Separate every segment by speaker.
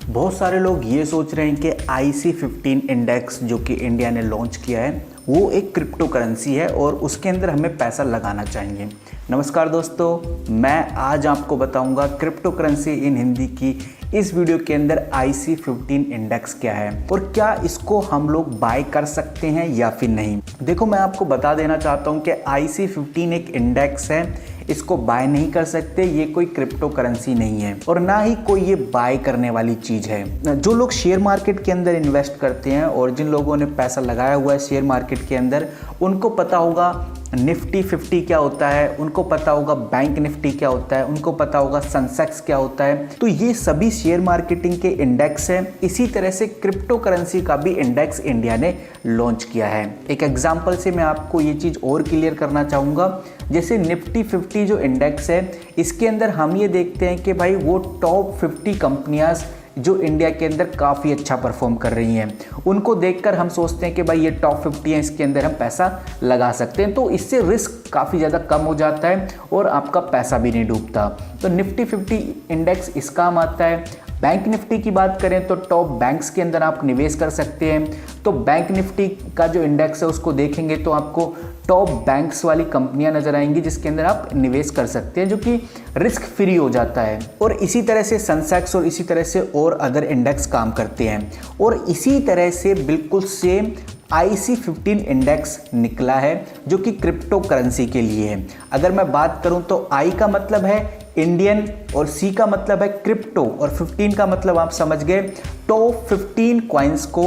Speaker 1: बहुत सारे लोग ये सोच रहे हैं कि IC15 इंडेक्स जो कि इंडिया ने लॉन्च किया है वो एक क्रिप्टो करेंसी है और उसके अंदर हमें पैसा लगाना चाहिए। नमस्कार दोस्तों, मैं आज आपको बताऊंगा क्रिप्टो करेंसी इन हिंदी की इस वीडियो के अंदर IC15 इंडेक्स क्या है और क्या इसको हम लोग बाय कर सकते हैं या फिर नहीं। देखो, मैं आपको बता देना चाहता हूं कि IC15 एक इंडेक्स है, इसको बाय नहीं कर सकते, ये कोई क्रिप्टो करेंसी नहीं है और ना ही कोई ये बाय करने वाली चीज़ है। जो लोग शेयर मार्केट के अंदर इन्वेस्ट करते हैं और जिन लोगों ने पैसा लगाया हुआ है शेयर मार्केट के अंदर, उनको पता होगा निफ्टी 50 क्या होता है, उनको पता होगा बैंक निफ्टी क्या होता है, उनको पता होगा सेंसेक्स क्या होता है। तो ये सभी शेयर मार्केटिंग के इंडेक्स हैं। इसी तरह से क्रिप्टो करेंसी का भी इंडेक्स इंडिया ने लॉन्च किया है। एक एग्जांपल से मैं आपको ये चीज़ और क्लियर करना चाहूँगा। जैसे निफ्टी 50 जो इंडेक्स है, इसके अंदर हम ये देखते हैं कि भाई वो टॉप 50 कंपनियाँ जो इंडिया के अंदर काफ़ी अच्छा परफॉर्म कर रही हैं, उनको देखकर हम सोचते हैं कि भाई ये टॉप 50 हैं, इसके अंदर हम पैसा लगा सकते हैं। तो इससे रिस्क काफ़ी ज़्यादा कम हो जाता है और आपका पैसा भी नहीं डूबता। तो निफ्टी 50 इंडेक्स इस काम आता है। बैंक निफ्टी की बात करें तो टॉप बैंक्स के अंदर आप निवेश कर सकते हैं। तो बैंक निफ्टी का जो इंडेक्स है उसको देखेंगे तो आपको टॉप बैंक्स वाली कंपनियां नजर आएंगी जिसके अंदर आप निवेश कर सकते हैं, जो कि रिस्क फ्री हो जाता है। और इसी तरह से सेंसेक्स और इसी तरह से और अदर इंडेक्स काम करते हैं। और इसी तरह से बिल्कुल सेम IC15 इंडेक्स निकला है जो कि क्रिप्टो करेंसी के लिए है। अगर मैं बात करूं तो I का मतलब है इंडियन और C का मतलब है क्रिप्टो और 15 का मतलब आप समझ गए। टॉप 15 कॉइन्स को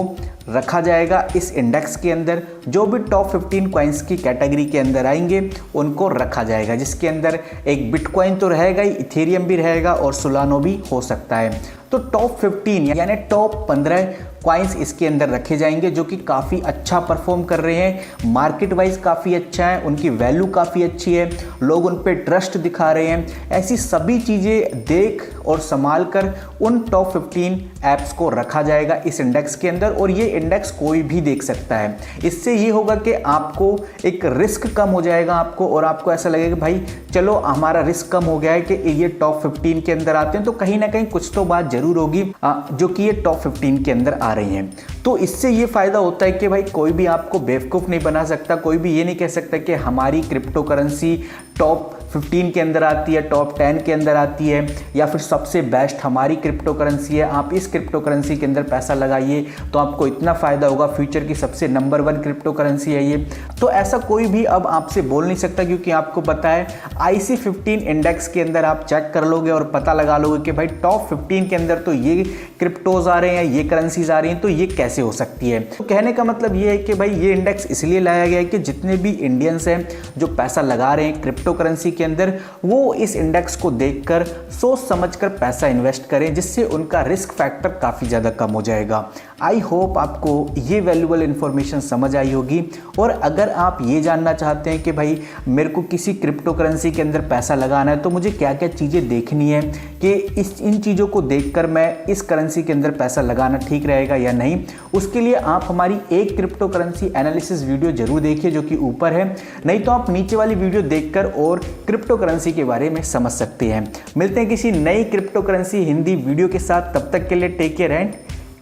Speaker 1: रखा जाएगा इस इंडेक्स के अंदर। जो भी टॉप 15 कॉइन्स की कैटेगरी के अंदर आएंगे उनको रखा जाएगा, जिसके अंदर एक बिटकॉइन तो रहेगा ही, इथेरियम भी रहेगा और सोलानो भी हो सकता है। तो टॉप 15 यानी टॉप 15 कॉइन्स इसके अंदर रखे जाएंगे जो कि काफ़ी अच्छा परफॉर्म कर रहे हैं, मार्केट वाइज काफ़ी अच्छा है, उनकी वैल्यू काफ़ी अच्छी है, लोग उन पे ट्रस्ट दिखा रहे हैं। ऐसी सभी चीज़ें देख और संभाल कर उन टॉप 15 ऐप्स को रखा जाएगा इस इंडेक्स के अंदर। और ये इंडेक्स कोई भी देख सकता है। इससे ये होगा कि आपको एक रिस्क कम हो जाएगा आपको, और आपको ऐसा लगेगा भाई चलो हमारा रिस्क कम हो गया है कि ये टॉप 15 के अंदर आते हैं, तो कहीं ना कहीं कुछ तो बात जरूर होगी जो कि ये टॉप 15 के अंदर आ रही हैं। तो इससे ये फायदा होता है कि भाई कोई भी आपको बेवकूफ़ नहीं बना सकता, कोई भी ये नहीं कह सकता कि हमारी क्रिप्टो करेंसी टॉप 15 के अंदर आती है, टॉप 10 के अंदर आती है, या फिर सबसे बेस्ट हमारी क्रिप्टो करेंसी है, आप इस क्रिप्टो करेंसी के अंदर पैसा लगाइए तो आपको इतना फ़ायदा होगा, फ्यूचर की सबसे नंबर 1 क्रिप्टो करेंसी है ये। तो ऐसा कोई भी अब आपसे बोल नहीं सकता, क्योंकि आपको पता है IC15 इंडेक्स के अंदर आप चेक कर लोगे और पता लगा लोगे कि भाई टॉप 15 के अंदर तो ये क्रिप्टोज आ रहे हैं, ये करेंसीज आ रही हैं, तो ये कैसे हो सकती है। तो कहने का मतलब ये है कि भाई ये इंडेक्स इसलिए लाया गया है कि जितने भी इंडियंस हैं जो पैसा लगा रहे हैं क्रिप्टो करेंसी के अंदर, वो इस इंडेक्स को देखकर सोच समझकर पैसा इन्वेस्ट करें, जिससे उनका रिस्क फैक्टर काफ़ी ज़्यादा कम हो जाएगा। आई होप आपको ये वैल्यूएबल इंफॉर्मेशन समझ आई होगी। और अगर आप ये जानना चाहते हैं कि भाई मेरे को किसी क्रिप्टो करेंसी के अंदर पैसा लगाना है तो मुझे क्या क्या चीज़ें देखनी है कि इन चीज़ों को देखकर मैं इस करेंसी के अंदर पैसा लगाना ठीक रहेगा या नहीं, उसके लिए आप हमारी एक क्रिप्टो करेंसी एनालिसिस वीडियो जरूर देखिए जो कि ऊपर है, नहीं तो आप नीचे वाली वीडियो देखकर और क्रिप्टो करेंसी के बारे में समझ सकते हैं। मिलते हैं किसी नई क्रिप्टो करेंसी हिंदी वीडियो के साथ, तब तक के लिए take care and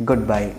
Speaker 1: good bye.